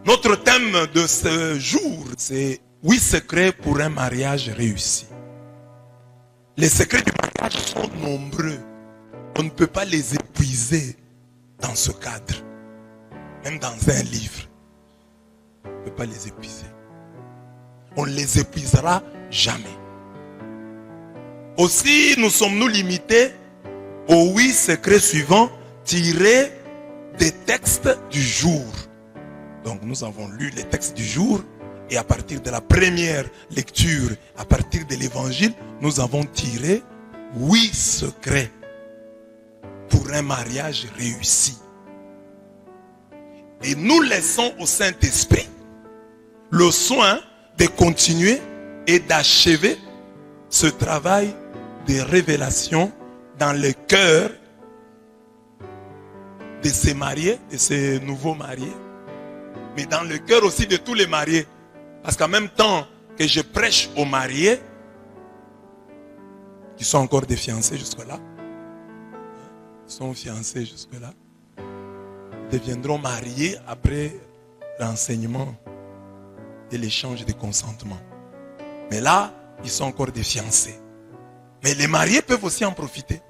Notre thème de ce jour, c'est 8 secrets pour un mariage réussi. Les secrets du mariage sont nombreux. On ne peut pas les épuiser dans ce cadre. Même dans un livre. On ne peut pas les épuiser. On ne les épuisera jamais. Aussi, nous sommes-nous limités aux 8 secrets suivants tirés des textes du jour. Donc nous avons lu les textes du jour et à partir de la première lecture, à partir de l'évangile, nous avons tiré 8 secrets pour un mariage réussi. Et nous laissons au Saint-Esprit le soin de continuer et d'achever ce travail de révélation dans le cœur de ces mariés, de ces nouveaux mariés, mais dans le cœur aussi de tous les mariés. Parce qu'en même temps que je prêche aux mariés, qui sont encore des fiancés jusque-là, ils sont fiancés jusque-là, deviendront mariés après l'enseignement et l'échange de consentement. Mais là, ils sont encore des fiancés. Mais les mariés peuvent aussi en profiter.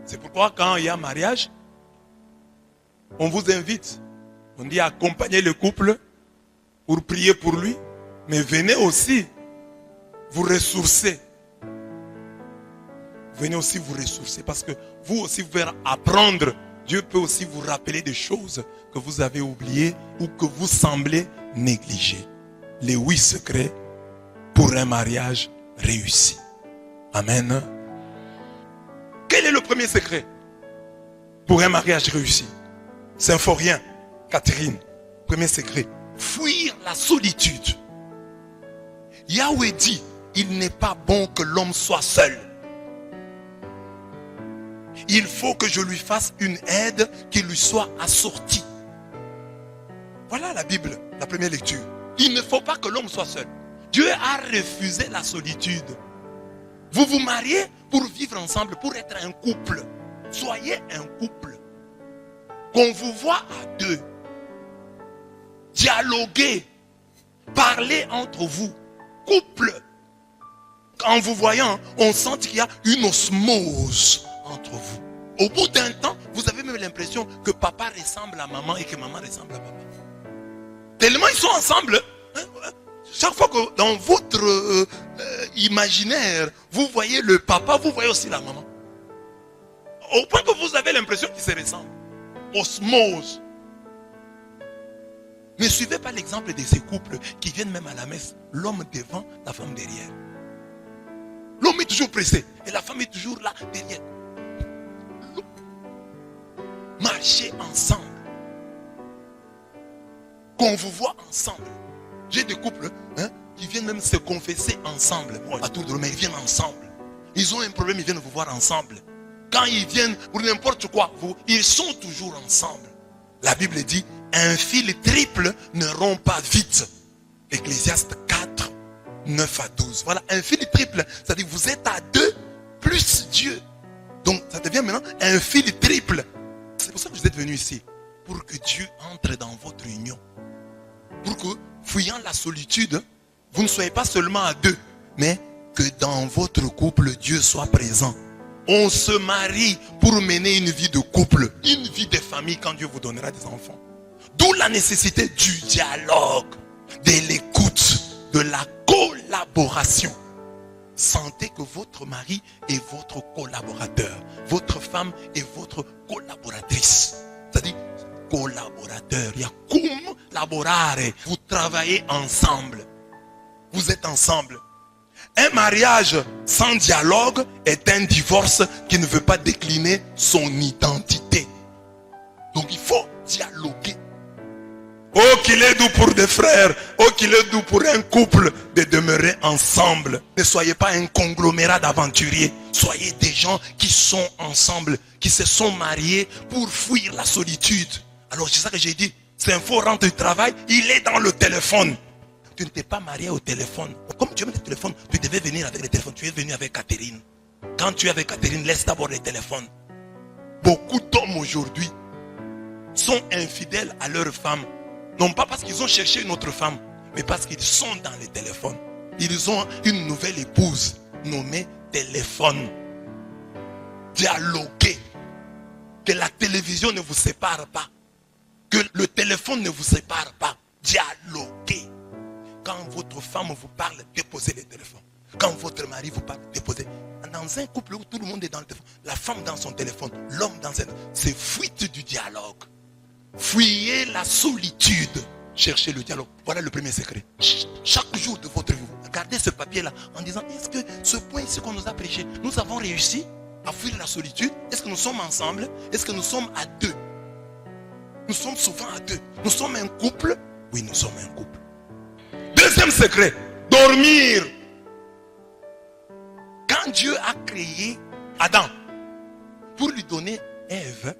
C'est pourquoi quand il y a mariage, on vous invite. On dit accompagner le couple pour prier pour lui. Mais venez aussi vous ressourcer. Venez aussi vous ressourcer. Parce que vous aussi, vous pouvez apprendre. Dieu peut aussi vous rappeler des choses que vous avez oubliées ou que vous semblez négliger. Les 8 secrets pour un mariage réussi. Amen. Quel est le premier secret pour un mariage réussi? Symphorien, Catherine, premier secret. Fuir la solitude. Yahweh dit, il n'est pas bon que l'homme soit seul. Il faut que je lui fasse une aide qui lui soit assortie. Voilà la Bible, la première lecture. Il ne faut pas que l'homme soit seul. Dieu a refusé la solitude. Vous vous mariez pour vivre ensemble, pour être un couple. Soyez un couple. Qu'on vous voit à deux. Dialoguez. Parlez entre vous. Couple. En vous voyant, on sent qu'il y a une osmose entre vous. Au bout d'un temps, vous avez même l'impression que papa ressemble à maman et que maman ressemble à papa. Tellement ils sont ensemble. Chaque fois que dans votre imaginaire, vous voyez le papa, vous voyez aussi la maman. Au point que vous avez l'impression qu'ils se ressemblent. Osmose. Ne suivez pas l'exemple de ces couples qui viennent même à la messe. L'homme devant, la femme derrière. L'homme est toujours pressé et la femme est toujours là derrière. Marchez ensemble. Qu'on vous voit ensemble. J'ai des couples qui viennent même se confesser ensemble. À tour de rôle, mais ils viennent ensemble. Ils ont un problème, ils viennent vous voir ensemble. Quand ils viennent pour n'importe quoi, ils sont toujours ensemble. La Bible dit, un fil triple ne rompt pas vite. Ecclésiaste 4, 9 à 12. Voilà, un fil triple, c'est-à-dire que vous êtes à deux plus Dieu. Donc ça devient maintenant un fil triple. C'est pour ça que vous êtes venus ici. Pour que Dieu entre dans votre union. Pour que, fuyant la solitude, vous ne soyez pas seulement à deux, mais que dans votre couple, Dieu soit présent. On se marie pour mener une vie de couple, une vie de famille quand Dieu vous donnera des enfants. D'où la nécessité du dialogue, de l'écoute, de la collaboration. Sentez que votre mari est votre collaborateur, votre femme est votre collaboratrice. C'est-à-dire, collaborateur, il y a cum laborare. Vous travaillez ensemble. Vous êtes ensemble. Un mariage sans dialogue est un divorce qui ne veut pas décliner son identité. Donc il faut dialoguer. Oh qu'il est doux pour des frères, oh qu'il est doux pour un couple de demeurer ensemble. Ne soyez pas un conglomérat d'aventuriers. Soyez des gens qui sont ensemble, qui se sont mariés pour fuir la solitude. Alors c'est ça que j'ai dit. C'est un faux rentre du travail, il est dans le téléphone. Tu ne t'es pas marié au téléphone. Comme tu aimes le téléphone, tu devais venir avec le téléphone. Tu es venu avec Catherine. Quand tu es avec Catherine, laisse d'abord le téléphone. Beaucoup d'hommes aujourd'hui sont infidèles à leur femme Non pas parce qu'ils ont cherché une autre femme, mais parce qu'ils sont dans les téléphones. Ils ont une nouvelle épouse nommée téléphone. Dialoguez. Que la télévision ne vous sépare pas. Que le téléphone ne vous sépare pas. Dialoguez. Quand votre femme vous parle, déposez le téléphone. Quand votre mari vous parle, déposez. Dans un couple où tout le monde est dans le téléphone, la femme dans son téléphone, l'homme dans son téléphone, c'est fuite du dialogue. Fuyez la solitude. Cherchez le dialogue. Voilà le premier secret. Chaque jour de votre vie, regardez ce papier-là en disant, est-ce que ce point ici qu'on nous a prêché, nous avons réussi à fuir la solitude? Est-ce que nous sommes ensemble? Est-ce que nous sommes à deux? Nous sommes souvent à deux. Nous sommes un couple? Oui, nous sommes un couple. Deuxième secret, dormir. Quand Dieu a créé Adam pour lui donner Ève,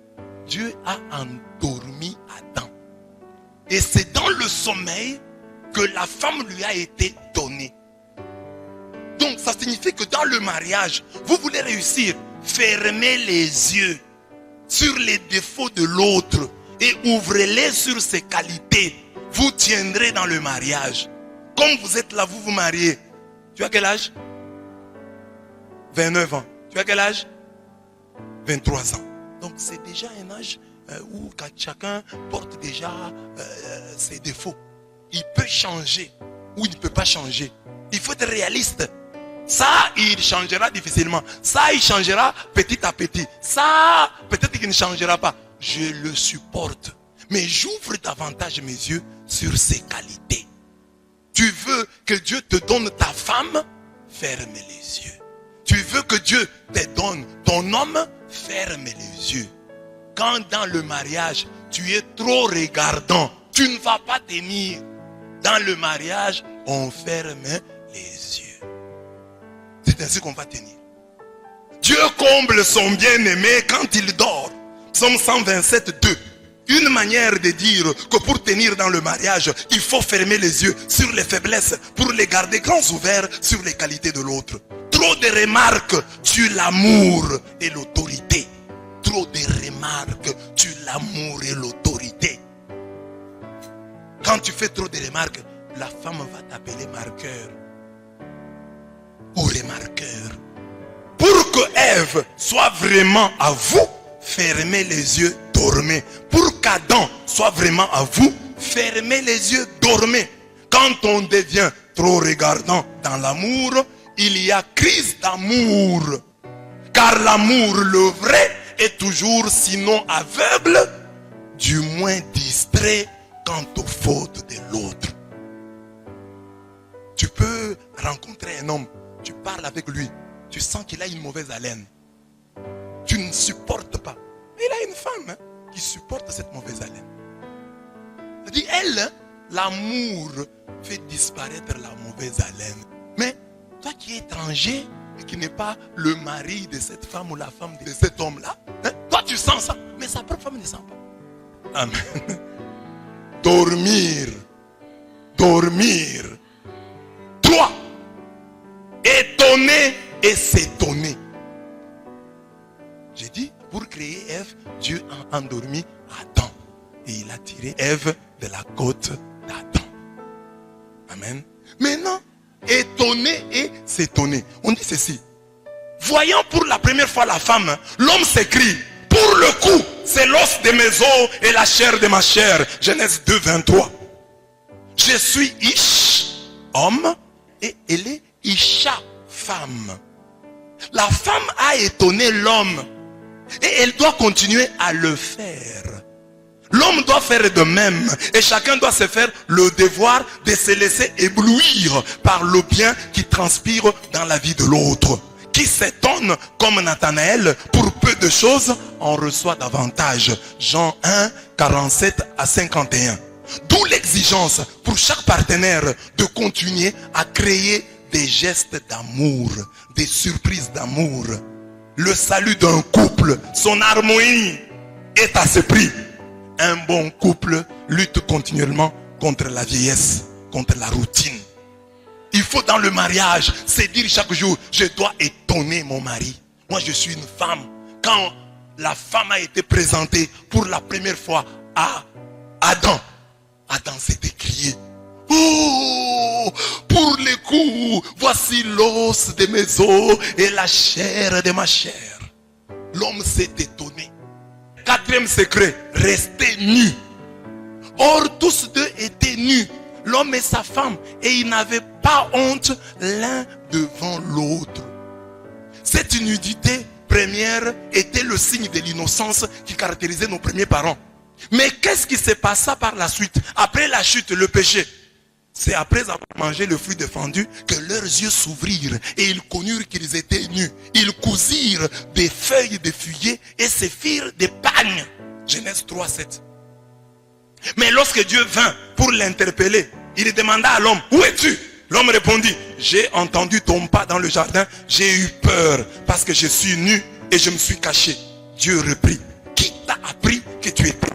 Dieu a endormi Adam. Et c'est dans le sommeil que la femme lui a été donnée. Donc ça signifie que dans le mariage, vous voulez réussir, fermez les yeux sur les défauts de l'autre et ouvrez-les sur ses qualités. Vous tiendrez dans le mariage. Comme vous êtes là, vous vous mariez. Tu as quel âge? 29 ans. Tu as quel âge? 23 ans. Donc c'est déjà un âge où chacun porte déjà ses défauts. Il peut changer ou il ne peut pas changer. Il faut être réaliste. Ça, il changera difficilement. Ça, il changera petit à petit. Ça, peut-être qu'il ne changera pas. Je le supporte. Mais j'ouvre davantage mes yeux sur ses qualités. Tu veux que Dieu te donne ta femme? Ferme les yeux. Tu veux que Dieu te donne ton homme? Ferme les yeux. Quand dans le mariage, tu es trop regardant, tu ne vas pas tenir. Dans le mariage, on ferme les yeux. C'est ainsi qu'on va tenir. Dieu comble son bien-aimé quand il dort. Psaume 127, 2. Une manière de dire que pour tenir dans le mariage, il faut fermer les yeux sur les faiblesses pour les garder grands ouverts sur les qualités de l'autre. Trop de remarques tuent l'amour et l'autorité. Trop de remarques tuent l'amour et l'autorité. Quand tu fais trop de remarques, la femme va t'appeler marqueur ou remarqueur. Pour que Ève soit vraiment à vous, fermez les yeux, dormez. Pour qu'Adam soit vraiment à vous, fermez les yeux, dormez. Quand on devient trop regardant dans l'amour, il y a crise d'amour. Car l'amour, le vrai, est toujours sinon aveugle, du moins distrait quant aux fautes de l'autre. Tu peux rencontrer un homme, tu parles avec lui, tu sens qu'il a une mauvaise haleine. Tu ne supportes pas. Il a une femme qui supporte cette mauvaise haleine. C'est-à-dire, elle, l'amour fait disparaître la mauvaise haleine. Mais toi qui es étranger et qui n'est pas le mari de cette femme ou la femme de cet homme-là, toi tu sens ça, mais sa propre femme ne sent pas. Amen. Dormir. Dormir. 3. Étonner et s'étonner. J'ai dit, pour créer Ève, Dieu a endormi Adam. Et il a tiré Ève de la côte d'Adam. Amen. Maintenant, étonner et s'étonner. On dit ceci. Voyant pour la première fois la femme, l'homme s'écrie, pour le coup, c'est l'os de mes os et la chair de ma chair. Genèse 2, 23. Je suis Ish, homme, et elle est Isha, femme. La femme a étonné l'homme. Et elle doit continuer à le faire. L'homme doit faire de même. Et chacun doit se faire le devoir de se laisser éblouir par le bien qui transpire dans la vie de l'autre. Qui s'étonne comme Nathanaël, pour peu de choses, en reçoit davantage. Jean 1, 47 à 51. D'où l'exigence pour chaque partenaire de continuer à créer des gestes d'amour, des surprises d'amour. Le salut d'un couple, son harmonie est à ce prix. Un bon couple lutte continuellement contre la vieillesse, contre la routine. Il faut dans le mariage se dire chaque jour, je dois étonner mon mari. Moi je suis une femme. Quand la femme a été présentée pour la première fois à Adam, Adam s'est écrié. Oh, pour les coups, voici l'os de mes os et la chair de ma chair. L'homme s'est étonné. Quatrième secret, rester nu. Or, tous deux étaient nus, l'homme et sa femme, et ils n'avaient pas honte l'un devant l'autre. Cette nudité première était le signe de l'innocence qui caractérisait nos premiers parents. Mais qu'est-ce qui se passa par la suite? Après la chute, le péché. C'est après avoir mangé le fruit défendu que leurs yeux s'ouvrirent et ils connurent qu'ils étaient nus. Ils cousirent des feuilles de figuier et se firent des pagnes. Genèse 3, 7. Mais lorsque Dieu vint pour l'interpeller, il demanda à l'homme, où es-tu? L'homme répondit, j'ai entendu ton pas dans le jardin, j'ai eu peur parce que je suis nu et je me suis caché. Dieu reprit, qui t'a appris que tu étais?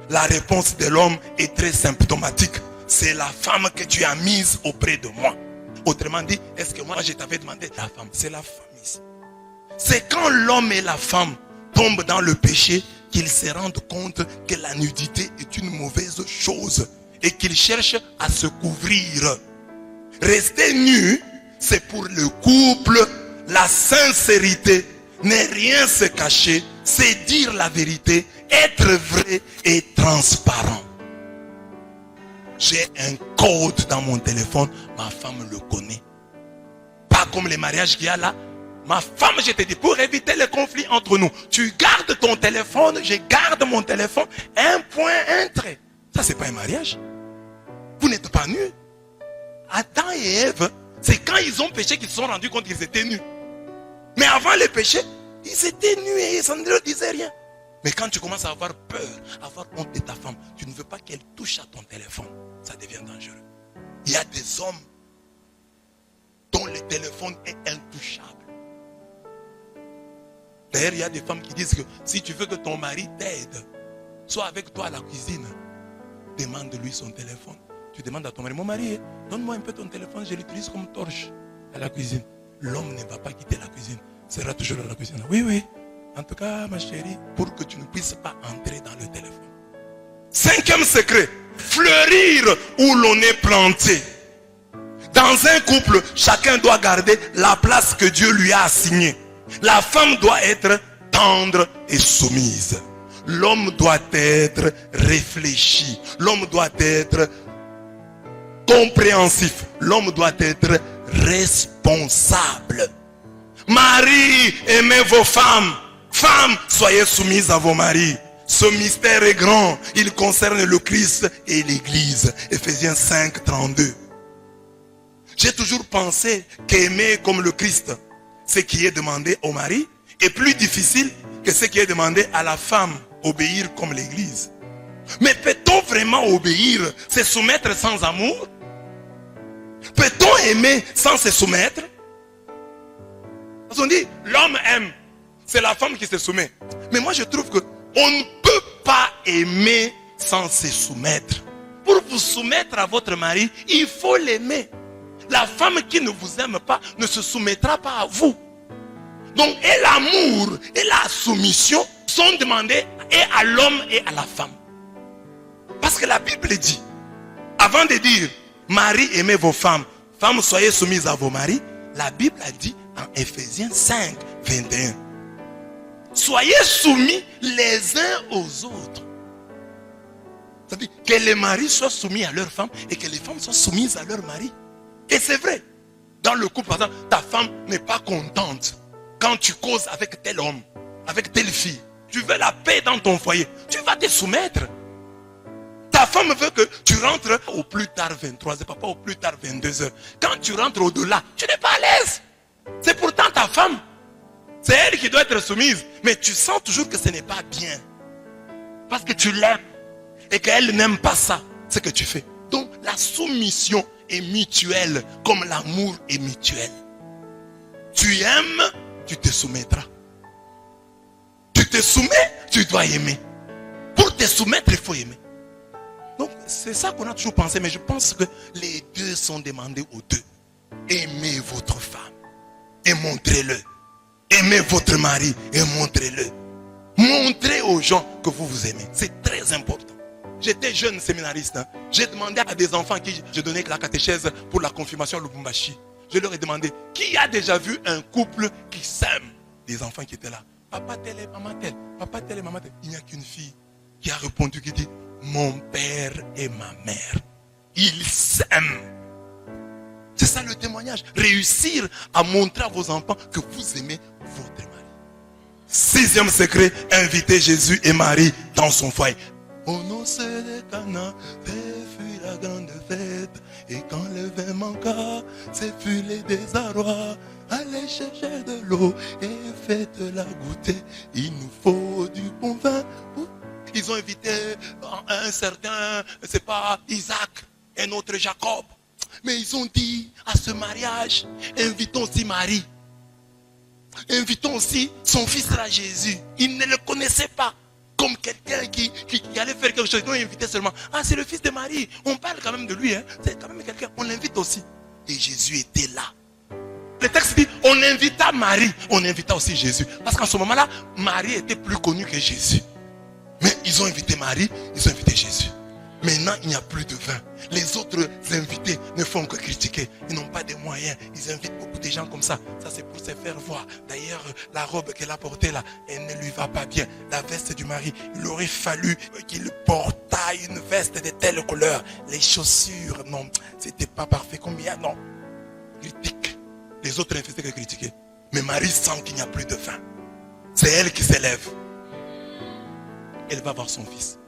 La réponse de l'homme est très symptomatique. C'est la femme que tu as mise auprès de moi. Autrement dit, est-ce que moi je t'avais demandé la femme? C'est la femme ici. C'est quand l'homme et la femme tombent dans le péché qu'ils se rendent compte que la nudité est une mauvaise chose et qu'ils cherchent à se couvrir. Rester nu, c'est pour le couple, la sincérité, ne rien se cacher, c'est dire la vérité, être vrai et transparent. J'ai un code dans mon téléphone, ma femme le connaît. Pas comme les mariages qu'il y a là. Ma femme, je te dis, pour éviter les conflits entre nous, tu gardes ton téléphone, je garde mon téléphone, un point, un trait. Ça, c'est pas un mariage. Vous n'êtes pas nus. Adam et Ève, c'est quand ils ont péché qu'ils se sont rendus compte qu'ils étaient nus. Mais avant le péché, ils étaient nus et ils ne disaient rien. Mais quand tu commences à avoir peur, à avoir honte de ta femme, tu ne veux pas qu'elle touche à ton téléphone. Ça devient dangereux. Il y a des hommes dont le téléphone est intouchable. D'ailleurs, il y a des femmes qui disent que si tu veux que ton mari t'aide, soit avec toi à la cuisine, demande-lui son téléphone. Tu demandes à ton mari, mon mari, donne-moi un peu ton téléphone, je l'utilise comme torche à la cuisine. L'homme ne va pas quitter la cuisine, sera toujours à la cuisine. Oui, oui. En tout cas, ma chérie, pour que tu ne puisses pas entrer dans le téléphone. Cinquième secret, fleurir où l'on est planté. Dans un couple, chacun doit garder la place que Dieu lui a assignée. La femme doit être tendre et soumise. L'homme doit être réfléchi. L'homme doit être compréhensif. L'homme doit être responsable. Marie, aimez vos femmes. Femmes, soyez soumises à vos maris. Ce mystère est grand. Il concerne le Christ et l'Église. Ephésiens 5, 32. J'ai toujours pensé qu'aimer comme le Christ, ce qui est demandé au mari, est plus difficile que ce qui est demandé à la femme, obéir comme l'Église. Mais peut-on vraiment obéir, se soumettre sans amour? Peut-on aimer sans se soumettre? Parce qu'on dit, l'homme aime. C'est la femme qui se soumet. Mais moi je trouve que on ne peut pas aimer sans se soumettre. Pour vous soumettre à votre mari, il faut l'aimer. La femme qui ne vous aime pas ne se soumettra pas à vous. Donc et l'amour et la soumission sont demandés et à l'homme et à la femme. Parce que la Bible dit, avant de dire, mari aimez vos femmes, femmes soyez soumises à vos maris, la Bible a dit en Ephésiens 5, 21. Soyez soumis les uns aux autres. C'est-à-dire que les maris soient soumis à leurs femmes et que les femmes soient soumises à leurs maris. Et c'est vrai. Dans le couple, par exemple, ta femme n'est pas contente quand tu causes avec tel homme, avec telle fille. Tu veux la paix dans ton foyer. Tu vas te soumettre. Ta femme veut que tu rentres au plus tard 23h, papa au plus tard 22h. Quand tu rentres au-delà, tu n'es pas à l'aise. C'est pourtant ta femme. C'est elle qui doit être soumise. Mais tu sens toujours que ce n'est pas bien. Parce que tu l'aimes. Et qu'elle n'aime pas ça. Ce que tu fais. Donc la soumission est mutuelle. Comme l'amour est mutuel. Tu aimes, tu te soumettras. Tu te soumets, tu dois aimer. Pour te soumettre, il faut aimer. Donc c'est ça qu'on a toujours pensé. Mais je pense que les deux sont demandés aux deux. Aimez votre femme. Et montrez-le. Aimez votre mari et montrez-le. Montrez aux gens que vous vous aimez. C'est très important. j'étais jeune séminariste. Hein. J'ai demandé à des enfants qui je donnais la catéchèse pour la confirmation à Lubumbashi. Je leur ai demandé, qui a déjà vu un couple qui s'aime? Des enfants qui étaient là. Papa tel et maman tel. Papa tel et maman tel. Il n'y a qu'une fille qui a répondu, qui dit, mon père et ma mère, ils s'aiment. C'est ça le témoignage. Réussir à montrer à vos enfants que vous aimez votre mari. 6e secret, invitez Jésus et Marie dans son foyer. Au nom de Cana, ce fut la grande fête. Et quand le vin manqua, ce fut les désarrois. Allez chercher de l'eau et faites-la goûter. Il nous faut du bon vin. Ils ont invité un certain, c'est pas Isaac, un autre Jacob. Mais ils ont dit à ce mariage, invitons aussi Marie. Invitons aussi son fils là, Jésus. Ils ne le connaissaient pas comme quelqu'un qui allait faire quelque chose. Ils l'ont invité seulement. Ah, c'est le fils de Marie. On parle quand même de lui. Hein. C'est quand même quelqu'un. On l'invite aussi. Et Jésus était là. Le texte dit, on invita Marie. On invita aussi Jésus. Parce qu'en ce moment-là, Marie était plus connue que Jésus. Mais ils ont invité Marie, ils ont invité Jésus. Maintenant, il n'y a plus de vin. Les autres invités ne font que critiquer. Ils n'ont pas de moyens. Ils invitent beaucoup de gens comme ça. Ça, c'est pour se faire voir. D'ailleurs, la robe qu'elle a portée là, elle ne lui va pas bien. La veste du mari, il aurait fallu qu'il portât une veste de telle couleur. Les chaussures, non, c'était pas parfait. Combien, non. Critique. Les autres ne faisaient que critiquer. Mais Marie sent qu'il n'y a plus de vin. C'est elle qui s'élève. Elle va voir son fils.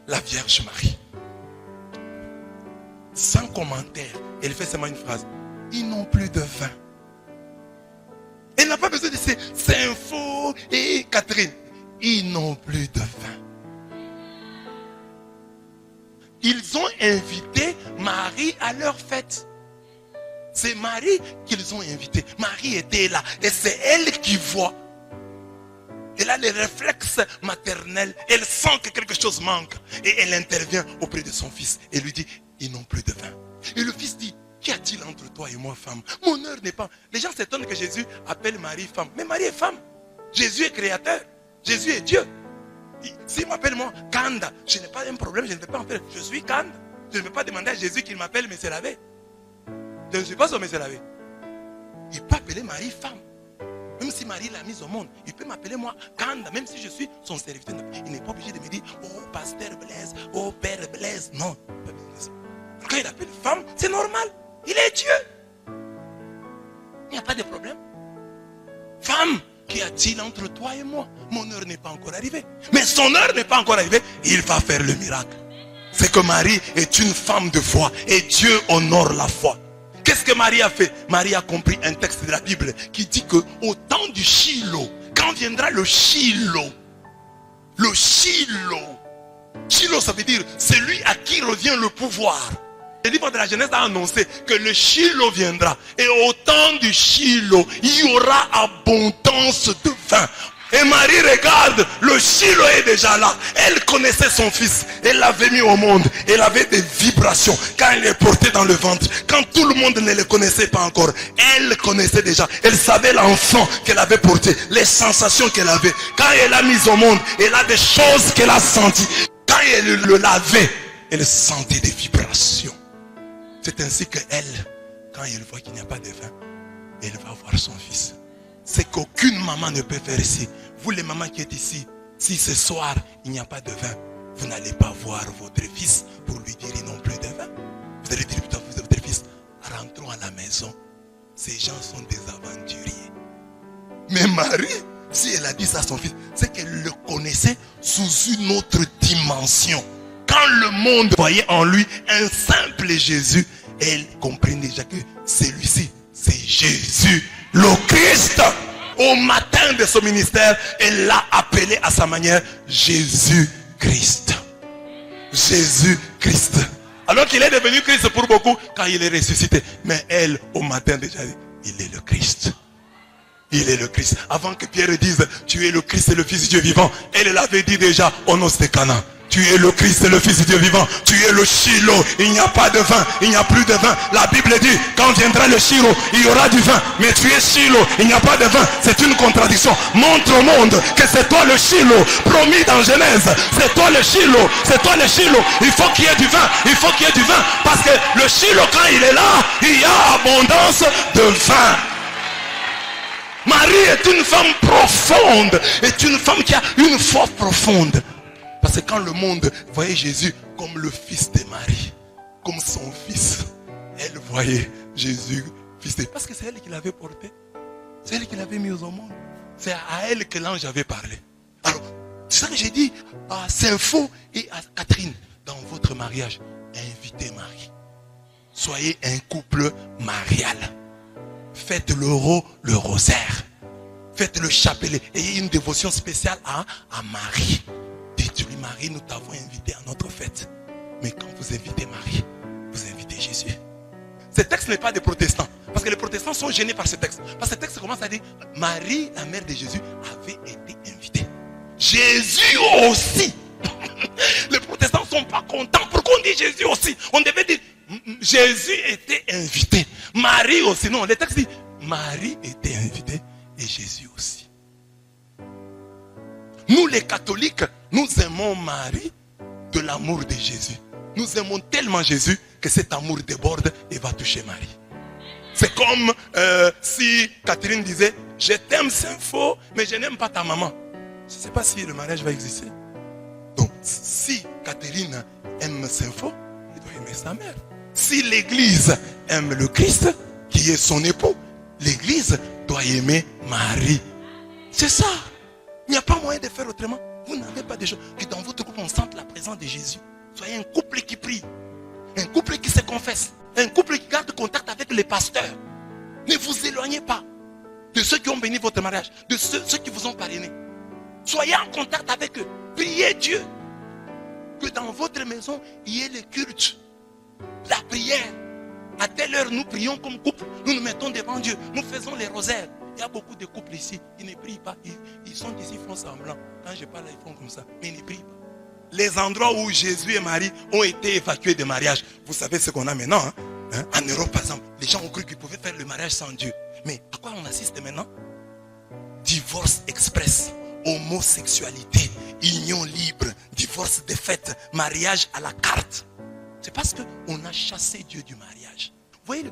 La Vierge Marie. Sans commentaire, elle fait seulement une phrase. Ils n'ont plus de vin. Elle n'a pas besoin de ces infos et Catherine. Ils n'ont plus de vin. Ils ont invité Marie à leur fête. C'est Marie qu'ils ont invité. Marie était là. Et c'est elle qui voit. Elle a les réflexes maternels. Elle sent que quelque chose manque. Et elle intervient auprès de son fils. Et lui dit, ils n'ont plus de vin. Et le fils dit, qu'y a-t-il entre toi et moi, femme? Mon heure n'est pas... Les gens s'étonnent que Jésus appelle Marie femme. Mais Marie est femme. Jésus est créateur. Jésus est Dieu. S'il m'appelle moi Kanda, je n'ai pas un problème, je ne vais pas en faire. Je suis Kanda. Je ne vais pas demander à Jésus qu'il m'appelle M. Lavé. Je ne suis pas son M. Lavé. Il peut appeler Marie femme. Même si Marie l'a mise au monde, il peut m'appeler moi Kanda, même si je suis son serviteur. Il n'est pas obligé de me dire, oh pasteur Blaise, oh père Blaise. Non. Quand il appelle femme, c'est normal. Il est Dieu. Il n'y a pas de problème. Femme, qu'y a-t-il entre toi et moi? Mon heure n'est pas encore arrivée. Mais son heure n'est pas encore arrivée. Il va faire le miracle. C'est que Marie est une femme de foi. Et Dieu honore la foi. Qu'est-ce que Marie a fait? Marie a compris un texte de la Bible qui dit que au temps du Shiloh, quand viendra le Shiloh, Shiloh ça veut dire celui à qui revient le pouvoir. Le livre de la Genèse a annoncé que le Shiloh viendra. Et au temps du Shiloh, il y aura abondance de vin. Et Marie regarde, le Shiloh est déjà là. Elle connaissait son fils. Elle l'avait mis au monde. Elle avait des vibrations quand elle est portée dans le ventre. Quand tout le monde ne le connaissait pas encore, elle connaissait déjà. Elle savait l'enfant qu'elle avait porté, les sensations qu'elle avait. Quand elle l'a mise au monde, elle a des choses qu'elle a senties. Quand elle le lavait, elle sentait des vibrations. C'est ainsi qu'elle, quand elle voit qu'il n'y a pas de vin, elle va voir son fils. C'est qu'aucune maman ne peut faire ici. Vous les mamans qui êtes ici, si ce soir il n'y a pas de vin, vous n'allez pas voir votre fils pour lui dire ils n'ont plus de vin. Vous allez dire plutôt à votre fils, rentrons à la maison. Ces gens sont des aventuriers. Mais Marie, si elle a dit ça à son fils, c'est qu'elle le connaissait sous une autre dimension. Quand le monde voyait en lui un simple Jésus, elle comprenait déjà que celui-ci, c'est Jésus, le Christ. Au matin de son ministère, elle l'a appelé à sa manière Jésus-Christ. Jésus-Christ. Alors qu'il est devenu Christ pour beaucoup quand il est ressuscité. Mais elle, au matin déjà, il est le Christ. Il est le Christ. Avant que Pierre dise, tu es le Christ et le Fils du Dieu vivant, elle l'avait dit déjà au nom de Cana. Tu es le Christ, le Fils du Dieu vivant. Tu es le Shiloh. Il n'y a pas de vin. Il n'y a plus de vin. La Bible dit, quand viendra le Shiloh, il y aura du vin. Mais tu es Shiloh. Il n'y a pas de vin. C'est une contradiction. Montre au monde que c'est toi le Shiloh. Promis dans Genèse. C'est toi le Shiloh. C'est toi le Shiloh. Il faut qu'il y ait du vin. Il faut qu'il y ait du vin. Parce que le Shiloh, quand il est là, il y a abondance de vin. Marie est une femme profonde, est une femme qui a une foi profonde. Parce que quand le monde voyait Jésus comme le fils de Marie, comme son fils, elle voyait Jésus, fils de... Parce que c'est elle qui l'avait porté, c'est elle qui l'avait mis au monde. C'est à elle que l'ange avait parlé. Alors, c'est ça que j'ai dit à Saint-Faux et à Catherine, dans votre mariage, invitez Marie. Soyez un couple marial. Faites le rosaire. Faites le chapelet. Ayez une dévotion spéciale à Marie. Dites-lui, Marie, nous t'avons invité à notre fête. Mais quand vous invitez Marie, vous invitez Jésus. Ce texte n'est pas des protestants. Parce que les protestants sont gênés par ce texte. Parce que ce texte commence à dire, Marie, la mère de Jésus, avait été invitée. Jésus aussi. Les protestants ne sont pas contents. Pourquoi on dit Jésus aussi? On devait dire, Jésus était invité. Marie aussi. Non, le texte dit, Marie était invitée et Jésus aussi. Nous les catholiques, nous aimons Marie de l'amour de Jésus. Nous aimons tellement Jésus que cet amour déborde et va toucher Marie. C'est comme si Catherine disait, je t'aime Saint-Faux, mais je n'aime pas ta maman. Je ne sais pas si le mariage va exister. Donc, si Catherine aime Saint-Faux, il doit aimer sa mère. Si l'église aime le Christ, qui est son époux, l'église doit aimer Marie. C'est ça. Il n'y a pas moyen de faire autrement. Vous n'avez pas de choses que dans votre couple on sente la présence de Jésus. Soyez un couple qui prie, un couple qui se confesse, un couple qui garde contact avec les pasteurs. Ne vous éloignez pas de ceux qui ont béni votre mariage, de ceux qui vous ont parrainé. Soyez en contact avec eux. Priez Dieu. Que dans votre maison, il y ait le culte, la prière. À telle heure, nous prions comme couple. Nous nous mettons devant Dieu. Nous faisons les rosaires. Il y a beaucoup de couples ici. Ils ne prient pas. Ils sont ici, ils font semblant. Quand je parle, ils font comme ça. Mais ils ne prient pas. Les endroits où Jésus et Marie ont été évacués de mariage. Vous savez ce qu'on a maintenant. En Europe, par exemple, les gens ont cru qu'ils pouvaient faire le mariage sans Dieu. Mais à quoi on assiste maintenant? Divorce express, homosexualité, union libre, divorce de fait, mariage à la carte. C'est parce qu'on a chassé Dieu du mariage. Vous voyez,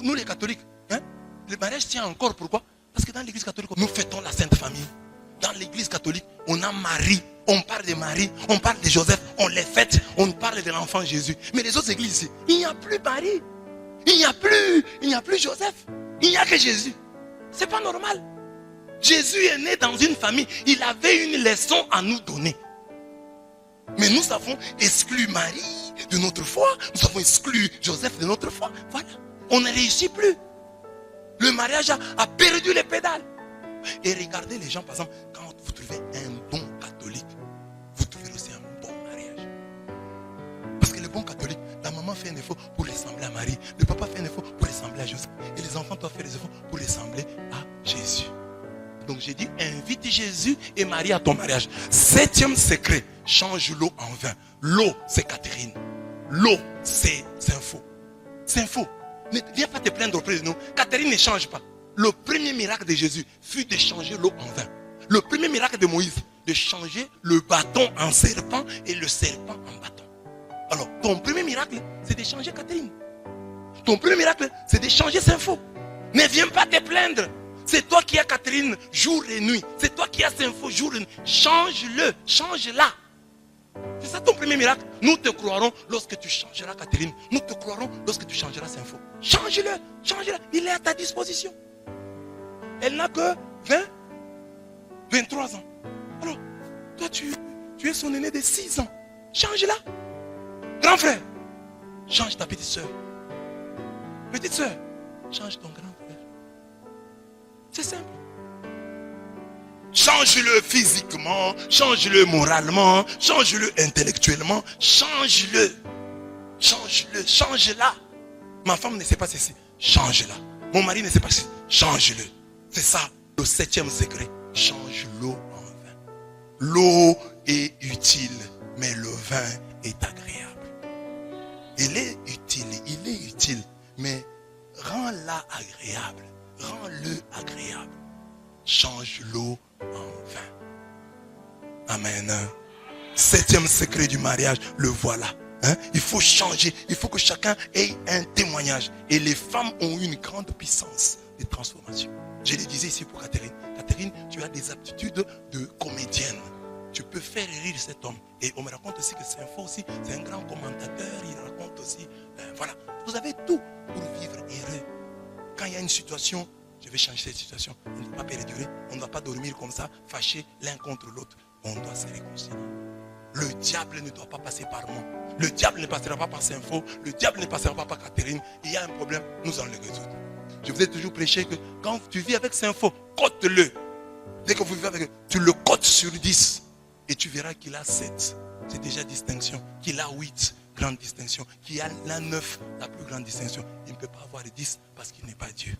nous les catholiques, le mariage tient encore. Pourquoi? Parce que dans l'église catholique, nous fêtons la Sainte Famille. Dans l'église catholique, on a Marie, on parle de Marie, on parle de Joseph, on les fête, on parle de l'enfant Jésus. Mais les autres églises ici, il n'y a plus Marie, il n'y a plus Joseph, il n'y a que Jésus. C'est pas normal. Jésus est né dans une famille, il avait une leçon à nous donner. Mais nous avons exclu Marie de notre foi, nous avons exclu Joseph de notre foi. Voilà, on ne réussit plus. Le mariage a perdu les pédales. Et regardez les gens, par exemple, quand vous trouvez un bon catholique, vous trouvez aussi un bon mariage. Parce que le bon catholique, la maman fait un effort pour ressembler à Marie, le papa fait un effort pour ressembler à Joseph, et les enfants doivent faire des efforts pour ressembler à Jésus. Donc j'ai dit, invite Jésus et Marie à ton mariage. 7e secret, change l'eau en vin. L'eau, c'est Catherine. L'eau, c'est Saint-Faux. Saint-Faux, ne viens pas te plaindre auprès de nous. Catherine ne change pas. Le premier miracle de Jésus fut de changer l'eau en vin. Le premier miracle de Moïse, de changer le bâton en serpent et le serpent en bâton. Alors, ton premier miracle, c'est de changer Catherine. Ton premier miracle, c'est de changer Saint-Faux. Ne viens pas te plaindre. C'est toi qui as Catherine jour et nuit. C'est toi qui as Saint-Faux jour et nuit. Change-le, change-la. C'est ça ton premier miracle. Nous te croirons lorsque tu changeras Catherine. Nous te croirons lorsque tu changeras Saint-Faux. Change-le, change-le. Il est à ta disposition. Elle n'a que 23 ans. Alors, toi tu es son aîné de 6 ans. Change-la. Grand frère, change ta petite soeur. Petite soeur, change ton grand frère. C'est simple. Change-le physiquement, change-le moralement, change-le intellectuellement, change-le. Change-le, change-la. Ma femme ne sait pas ceci, change-la. Mon mari ne sait pas ceci, change-le. C'est ça, le 7e secret. Change l'eau en vin. L'eau est utile mais le vin est agréable. Il est utile, mais rends-la agréable, rends-le agréable. Change l'eau en vin. Amen. 7e secret du mariage, le voilà. Il faut changer, il faut que chacun ait un témoignage. Et les femmes ont une grande puissance de transformation. Je le disais ici pour Catherine. Catherine, tu as des aptitudes de comédienne. Tu peux faire rire cet homme. Et on me raconte aussi que c'est un faux aussi, c'est un grand commentateur. Il raconte aussi, voilà. Vous avez tout pour vivre heureux. Quand il y a une situation, je vais changer cette situation. Il ne va pas perdurer. On ne va pas dormir comme ça, fâchés l'un contre l'autre. On doit se réconcilier. Le diable ne doit pas passer par moi. Le diable ne passera pas par Saint-Faux. Le diable ne passera pas par Catherine. Il y a un problème, nous allons le résoudre. Je vous ai toujours prêché que quand tu vis avec Saint-Faux, cote-le. Dès que vous vivez avec lui, tu le cotes sur 10. Et tu verras qu'il a 7. C'est déjà distinction. Qu'il a 8, grande distinction. Qu'il a la 9, la plus grande distinction. Il ne peut pas avoir 10 parce qu'il n'est pas Dieu.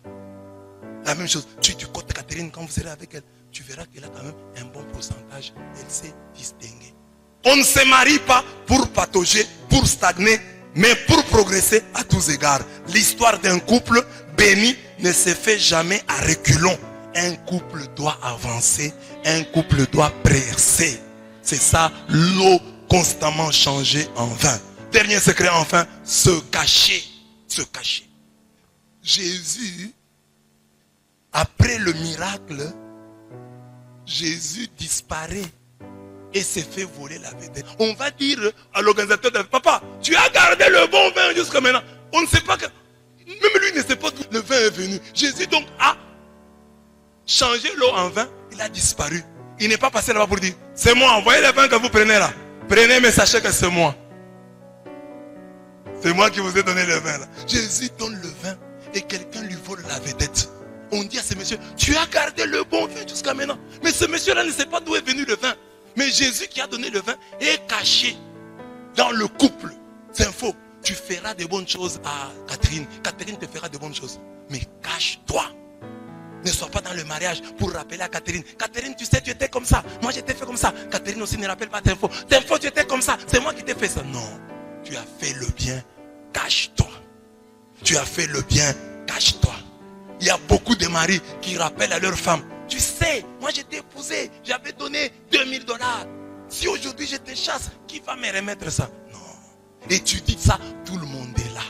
La même chose, tu cotes Catherine quand vous serez avec elle. Tu verras qu'elle a quand même un bon pourcentage. Elle s'est distinguée. On ne se marie pas pour patauger, pour stagner, mais pour progresser à tous égards. L'histoire d'un couple béni ne se fait jamais à reculons. Un couple doit avancer, un couple doit percer. C'est ça, l'eau constamment changée en vin. Dernier secret enfin, se cacher. Se cacher. Jésus, après le miracle, Jésus disparaît et s'est fait voler la vedette. On va dire à l'organisateur de papa, tu as gardé le bon vin jusqu'à maintenant. On ne sait pas que, même lui ne sait pas d'où le vin est venu. Jésus donc a changé l'eau en vin, il a disparu. Il n'est pas passé là-bas pour dire, c'est moi, voyez le vin que vous prenez là. Prenez mais sachez que c'est moi. C'est moi qui vous ai donné le vin là. Jésus donne le vin et quelqu'un lui vole la vedette. On dit à ce monsieur, tu as gardé le bon vin jusqu'à maintenant. Mais ce monsieur-là ne sait pas d'où est venu le vin. Mais Jésus qui a donné le vin est caché dans le couple. C'est un faux. Tu feras de bonnes choses à Catherine. Catherine te fera de bonnes choses. Mais cache-toi. Ne sois pas dans le mariage pour rappeler à Catherine. Catherine, tu sais, tu étais comme ça. Moi, j'étais fait comme ça. Catherine aussi ne rappelle pas Tinfo. Tinfo, tu étais comme ça. C'est moi qui t'ai fait ça. Non. Tu as fait le bien. Cache-toi. Tu as fait le bien. Cache-toi. Il y a beaucoup de maris qui rappellent à leur femme. Tu sais, moi je t'ai épousé, j'avais donné $2000. Si aujourd'hui je te chasse, qui va me remettre ça? Non. Et tu dis ça, tout le monde est là.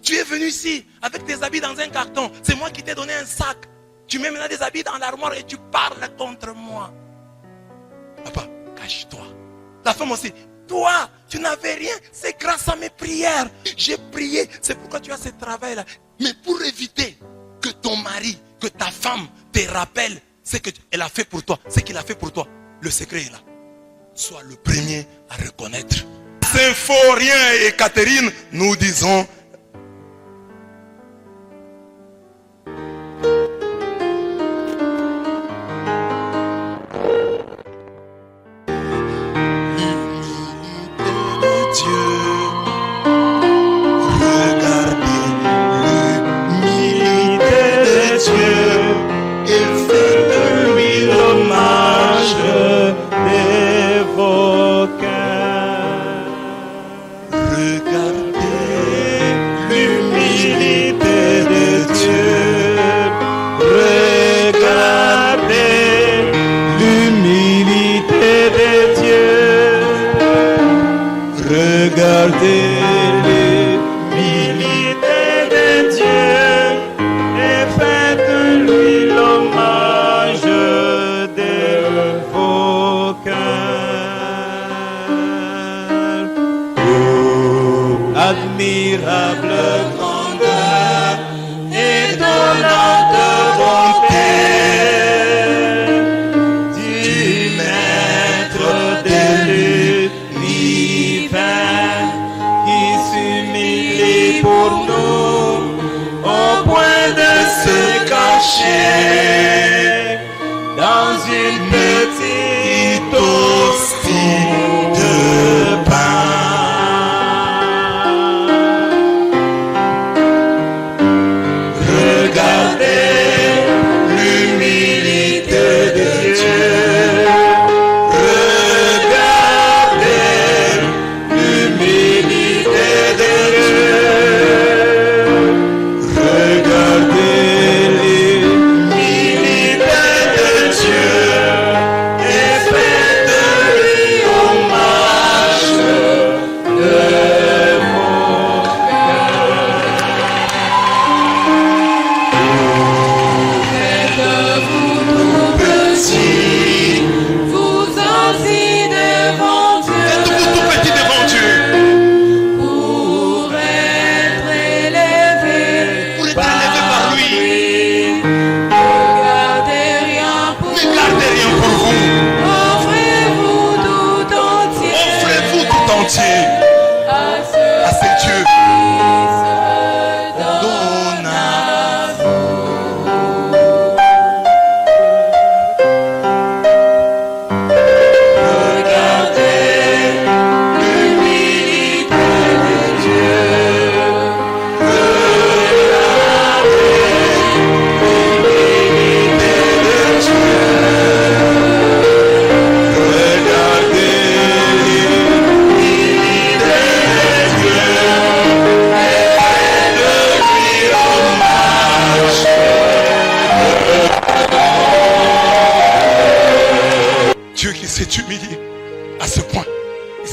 Tu es venu ici avec tes habits dans un carton. C'est moi qui t'ai donné un sac. Tu mets maintenant des habits dans l'armoire et tu parles contre moi. Papa, cache-toi. La femme aussi. Toi, tu n'avais rien. C'est grâce à mes prières. J'ai prié. C'est pourquoi tu as ce travail-là. Mais pour éviter que ton mari, que ta femme te rappelle ce qu'elle a fait pour toi, ce qu'il a fait pour toi, le secret est là. Sois le premier à reconnaître. Symphorien et Catherine, nous disons Regardez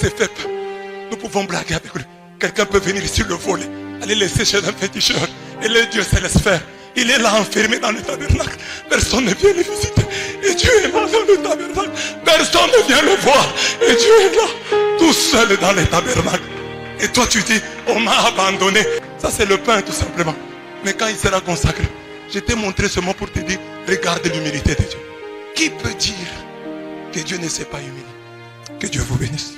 s'est fait peur. Nous pouvons blaguer avec lui. Quelqu'un peut venir ici le voler, aller laisser chez un féticheur. Et le Dieu se laisse faire. Il est là enfermé dans le tabernacle. Personne ne vient le visiter. Et Dieu est là dans le tabernacle. Personne ne vient le voir. Et Dieu est là, tout seul dans le tabernacle. Et toi tu dis, on m'a abandonné. Ça c'est le pain tout simplement. Mais quand il sera consacré, je t'ai montré ce mot pour te dire, regarde l'humilité de Dieu. Qui peut dire que Dieu ne s'est pas humilié? Que Dieu vous bénisse.